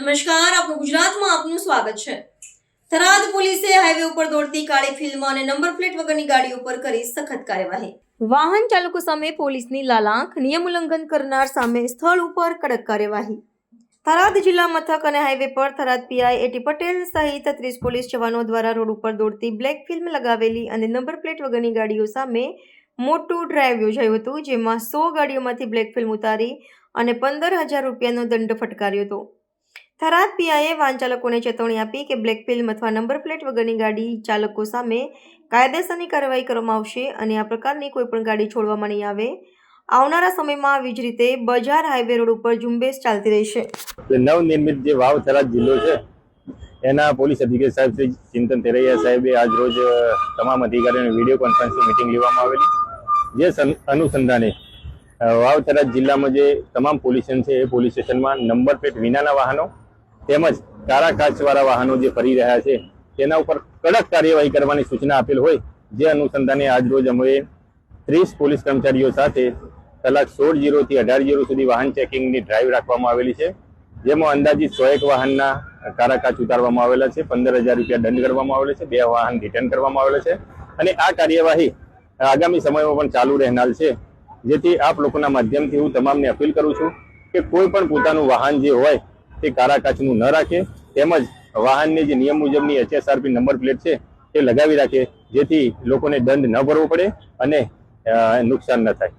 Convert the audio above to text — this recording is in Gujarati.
નમસ્કાર, આપનું ગુજરાતમાં આપનું સ્વાગત છે। થરાદ પોલીસે હાઈવે ઉપર દોડતી કાળી ફિલ્મ અને નંબર પ્લેટ વગરની ગાડીઓ પર કરી સખત કાર્યવાહી। વાહન ચાલકો સામે પોલીસની લાલાંક, નિયમ ઉલ્લંઘન કરનાર સામે સ્થળ ઉપર કડક કાર્યવાહી। થરાદ જિલ્લા મથક અને હાઈવે પર થરાદ પીઆઈ એટી પટેલ સહિત 30 પોલીસ જવાનો દ્વારા રોડ ઉપર દોડતી બ્લેક ફિલ્મ લગાવેલી અને નંબર પ્લેટ વગરની ગાડીઓ સામે મોટું ડ્રાઈવ યોજાયું હતું, જેમાં 100 ગાડીઓમાંથી બ્લેક ફિલ્મ ઉતારી અને 15,000 રૂપિયાનો દંડ ફટકાર્યો હતો। થરાદ પીઆઈએ વાહન ચાલકોને ચેતવણી આપી કે બ્લેક ફિલ્મ અથવા નંબર પ્લેટ વગરની ગાડી ચાલકો સામે કાયદેસરની કાર્યવાહી કરવામાં આવશે અને આ પ્રકારની કોઈપણ ગાડી છોડવામાં નહીં આવે। આવનારા સમયમાં આવી જ રીતે બજાર હાઈવે રોડ ઉપર ઝુંબેશ ચાલતી રહેશે। નવનિર્મિત જે વાવ થરાદ જિલ્લો છે એના પોલીસ અધિકારી સાહેબ શ્રી ચિંતન તેરૈયા સાહેબે આજ રોજ તમામ અધિકારીઓને વિડીયો કોન્ફરન્સની મીટિંગ લેવામાં આવેલી, જે અનુસંધાને વાવ થરાદ જિલ્લામાં જે તમામ પોલીસ સ્ટેશન છે એ પોલીસ સ્ટેશનમાં નંબર પ્લેટ વિનાના વાહનો તેમજ કાળા કાચવાળા વાહનો જે ફરી રહ્યા છે તેના ઉપર કડક કાર્યવાહી કરવાની સૂચના આપેલ હોય, જે અનુસંધાને આજ રોજ અમે 30 પોલીસ કર્મચારીઓ સાથે કલાક 16:00 થી 18:00 સુધી વાહન ચેકિંગની ડ્રાઈવ રાખવામાં આવેલી છે, જેમાં અંદાજિત 101 વાહનના કાળા કાચ ઉતારવામાં આવેલા છે, 15,000 રૂપિયા દંડ કરવામાં આવેલો છે, 2 વાહન રિટર્ન કરવામાં આવેલા છે અને આ કાર્યવાહી આગામી સમયમાં પણ ચાલુ રહેનાર છે। જેથી આપ લોકોના માધ્યમથી હું તમામને અપીલ કરું છું કે કોઈ પણ પોતાનું વાહન જે હોય તે કાળા કાચનું ન રાખે, તેમજ વાહનની જે નિયમ મુજબની HSRP નંબર પ્લેટ છે તે લગાવી રાખે, જેથી લોકોને દંડ ન ભરવો પડે અને નુકસાન ન થાય।